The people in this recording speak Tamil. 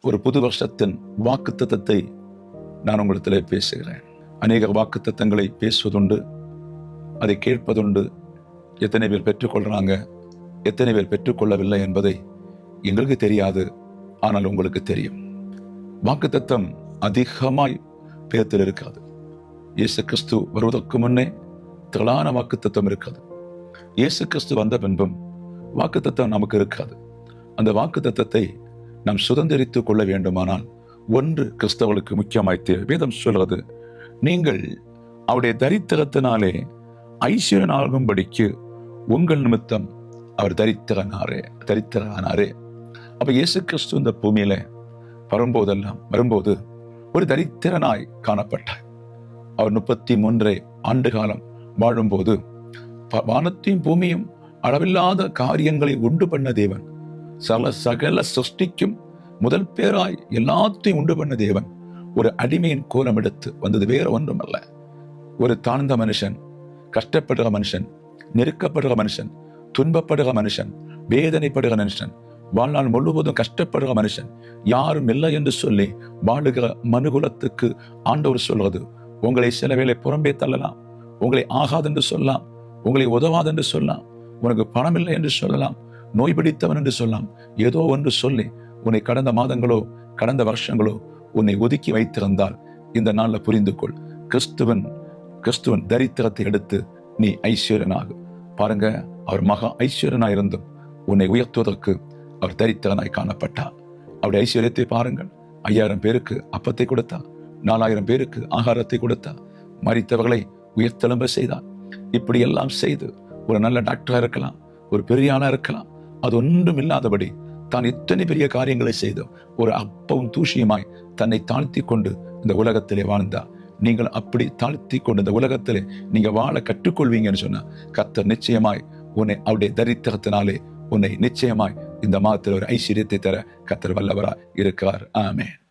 ஒரு புது வருஷத்தின் வாக்குத்தத்தத்தை நான் உங்களிடத்திலே பேசுகிறேன். அநேக வாக்குத்தத்தங்களை பேசுவதுண்டு, அதை கேட்பதுண்டு. எத்தனை பேர் பெற்றுக்கொள்றாங்க, எத்தனை பேர் பெற்றுக்கொள்ளவில்லை என்பதை எங்களுக்கு தெரியாது, ஆனால் உங்களுக்கு தெரியும். வாக்குத்தத்தம் அதிகமாய் பேத்தில் இருக்காது. இயேசு கிறிஸ்து வருவதற்கு முன்னே திரளான வாக்குத்தத்தம் இருக்காது. இயேசு கிறிஸ்து வந்த பின்பும் வாக்குத்தத்தம் நமக்கு இருக்காது. அந்த வாக்குத்தத்தத்தை நாம் சுதந்திரித்துக் கொள்ள வேண்டுமானால் ஒன்று கிறிஸ்தவர்களுக்கு முக்கியமாய் தேவை. வேதம் சொல்வது, நீங்கள் அவருடைய தரித்திரத்தினாலே ஐஸ்வர்யனாகும்படிக்கு உங்கள் நிமித்தம் அவர் தரித்திரனாரே. அப்ப இயேசு கிறிஸ்து இந்த பூமியில வரும்போது ஒரு தரித்திரனாய் காணப்பட்டார். அவர் 33 ஆண்டு காலம் வாழும்போது வானத்தையும் பூமியும் அளவில்லாத காரியங்களை உண்டு பண்ண தேவன், சகல சிருஷ்டிக்கும் முதல் பேராய் எல்லாத்தையும் உண்டு பண்ண தேவன் ஒரு அடிமையின் கோலம் எடுத்து வந்தது வேற ஒன்றுமல்ல. ஒரு தாழ்ந்த மனுஷன், கஷ்டப்படுகிற மனுஷன், நெருக்கப்படுகிற மனுஷன், துன்பப்படுகிற மனுஷன், வேதனைப்படுகிற மனுஷன், வாழ்நாள் முழுவதும் கஷ்டப்படுகிற மனுஷன், யாரும் இல்லை என்று சொல்லி வாழுகிற மனுகுலத்துக்கு ஆண்டவர் சொல்வது, உங்களை சில வேளை புறம்பே தள்ளலாம், உங்களை ஆகாதென்று சொல்லலாம், உங்களை உதவாதென்று சொல்லலாம், உனக்கு பணம் இல்லை என்று சொல்லலாம், நோய் பிடித்தவன் என்று சொல்லலாம், ஏதோ ஒன்று சொல்லி உன்னை கடந்த மாதங்களோ கடந்த வருஷங்களோ உன்னை ஒதுக்கி வைத்திருந்தால் இந்த நாள்ல புரிந்து கொள், கிறிஸ்துவன் தரித்திரத்தை எடுத்து நீ ஐஸ்வர்யனாகு. பாருங்க, அவர் மகா ஐஸ்வர்யனாய் இருந்தும் உன்னை உயர்த்துவதற்கு அவர் தரித்திரனாய் காணப்பட்டார். அவருடைய ஐஸ்வர்யத்தை பாருங்கள். 5000 பேருக்கு அப்பத்தை கொடுத்தார், 4000 பேருக்கு ஆகாரத்தை கொடுத்தார், மரித்தவர்களை உயர்த்தெழும்ப செய்தார். இப்படி எல்லாம் செய்து ஒரு நல்ல டாக்டரா இருக்கலாம், ஒரு பெரிய ஆளா இருக்கலாம், அது ஒன்றும் இல்லாதபடி தான் இத்தனை பெரிய காரியங்களை செய்து ஒரு அப்பவும் தூசியுமாய் தன்னை தாழ்த்தி கொண்டு இந்த உலகத்திலே வாழ்ந்தார். நீங்கள் அப்படி தாழ்த்தி கொண்டு இந்த உலகத்திலே நீங்க வாழ கற்றுக்கொள்வீங்கன்னு சொன்னா கர்த்தர் நிச்சயமாய் உன்னை அவருடைய தரித்திரத்தினாலே உன்னை நிச்சயமாய் இந்த மாதத்தில் ஒரு ஐஸ்வர்யத்தை தர கர்த்தர் வல்லவராய் இருக்கிறார். ஆமென்.